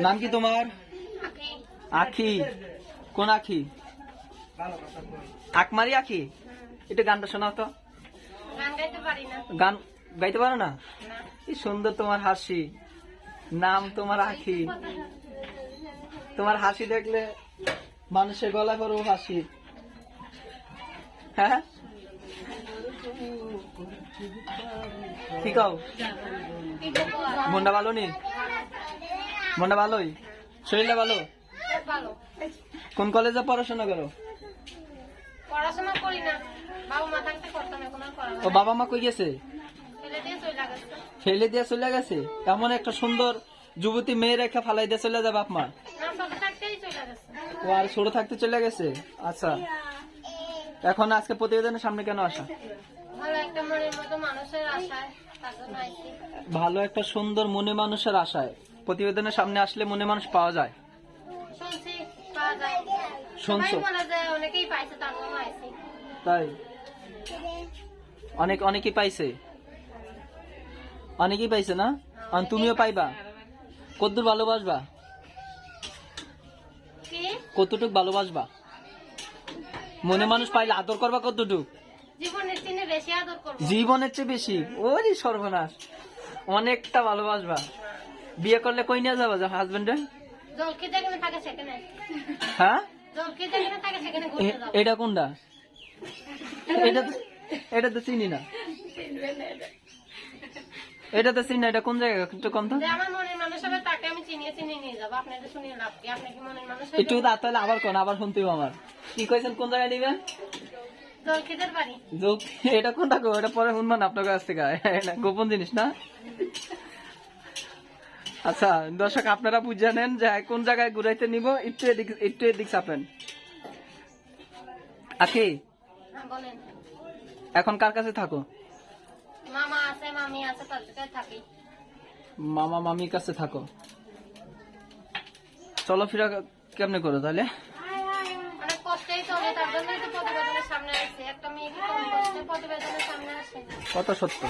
নাম কি তোমার? আখি। কোন আখি? আকমারি আখি। এটা গানটা শোনাও তো। গান গাইতে পারো না? কি সুন্দর তোমার হাসি। নাম তোমার আখি। তোমার হাসি দেখলে মানুষের গলা করবো হাসি। হ্যাঁ কি কও? মনটা ভালো নি? মনটা ভালোই? শরীরটা ভালো? কোন কলেজে পড়াশোনা করো? পড়াশোনা করি না, বাবা মা থাকতে করতাম, এখন আর করা ও বাবা মা কই গেছে? ফেলে দিয়ে চলে গেছে। ফেলে দিয়ে চলে গেছে? এমন একটা সুন্দর যুবতী মেয়ে রেখা ফালাই দিয়ে চলে যাবে বাপ মা? না, ছোট থাকতেই চলে গেছে। ও আর ছোট থাকতে চলে গেছে। আচ্ছা, এখন আজকে প্রতিবেদনের সামনে কেন আসা? ভালো একটা মনের মতো মানুষের আশায় তার জন্য আইছি। ভালো একটা সুন্দর মনে মানুষের আশায় প্রতিবেদনের সামনে আসলে মনে মানুষ পাওয়া যায়। শুনছি পাওয়া যায়, সবাই শুনছো? বলে যে অনেকেই পাইছে, তার জন্য আইছি। তাই অনেকেই পাইছে, অনেকেই পাইছে না? আর তুমিও পাইবা। কতদূর ভালোবাসবা? কি কতটুক ভালোবাসবা? মনে মানুষ পাইলে আদর করবা কতটুক? জীবনের দিনে বেশি আদর করবো। জীবনের চেয়ে বেশি? ওরে সর্বনাশ, অনেকটা ভালোবাসবা। বিয়ে করলে কই নিয়ে যাবা হাজবেন্ডে? জলকি যেখানে থাকে সেখানে, হ্যাঁ জলকি যেখানে থাকে সেখানে ঘুরতে যাবো। এটা কোনটা? এটা তো চিনি না। এটা তো চিনি না। এটা কোন জায়গা একটু কম তো? যে আমার মনের মানুষ হবে তাকে আমি চিনিয়ে চিনিয়ে নিয়ে যাবো। আপনাদের শুনিয়ে লাভ কি? আপনি কি মনের মানুষ? একটু তাহলে আবার কোন, আবার শুনতে হবে আমার। কি কইছেন কোন জায়গায় নিবেন? জলকিদের বাড়ি। যোগ এটা কোনটা গো? এটা পরে শুনবেন আপনার কাছ থেকে। এটা গোপন জিনিস না? আচ্ছা দর্শক, আপনারা বুঝে নেন যে কোন জায়গায় ঘুরাইতে নিব। একটু এদিক চাপেন। আখি, হ্যাঁ বলেন। এখন কার কাছে থাকো? মামা আছে, মামি আছে, তাদের কাছে থাকি। মামা মামির কাছে থাকো। চলাফেরা কেমনে করো তাহলে? অনেক কষ্টেই চলে, তার জন্যই তো প্রতিবেদনের সামনে আসছে। একটা মেয়ে কি কম কষ্টে প্রতিবেদনের সামনে আসে? কত সত্য।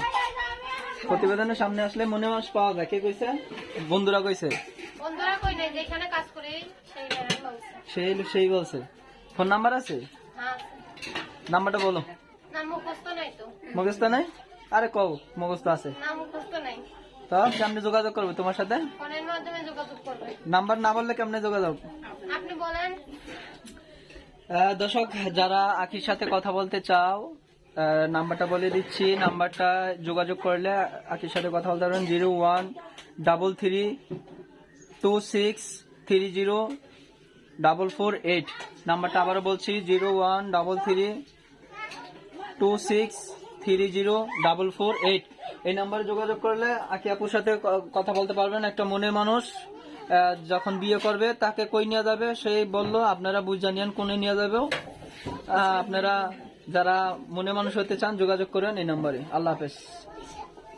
প্রতিবেদনের সামনে আসলে মনে মানুষ পাওয়া যায়। কে কইছে? বন্ধুরা কইছে? বন্ধুরা কই নাই, যেখানে কাজ করি সেই জায়গায় বলছে। সেই বলছে। ফোন নাম্বার আছে? হ্যাঁ, নাম্বারটা বলো। না মুখস্থ নাই তো। মুখস্থ নাই? আরে কও মুখস্থ আছে। না মুখস্থ নাই। তো কেমনে যোগাযোগ করবে তোমার সাথে? ফোনের মাধ্যমে যোগাযোগ করবে। নাম্বার না বললে কেমনে যোগাযোগ? আপনি বলেন। দর্শক, যারা আখির সাথে কথা বলতে চাও, নাম্বারটা বলে দিচ্ছি। নাম্বারটা যোগাযোগ করলে আখির সাথে কথা বলতে পারবেন। 013326304448। নাম্বারটা আবারও বলছি, 013326304448। এই নাম্বারে যোগাযোগ করলে আখি আপুর সাথে কথা বলতে পারবেন। একটা মনের মানুষ যখন বিয়ে করবে তাকে কই নিয়ে যাবে সেই বললো, আপনারা বুঝে নিয়েন কোনে নিয়ে যাবে। আপনারা যারা মনে মানুষ হতে চান যোগাযোগ করেন এই নাম্বারে। আল্লাহ হাফেজ।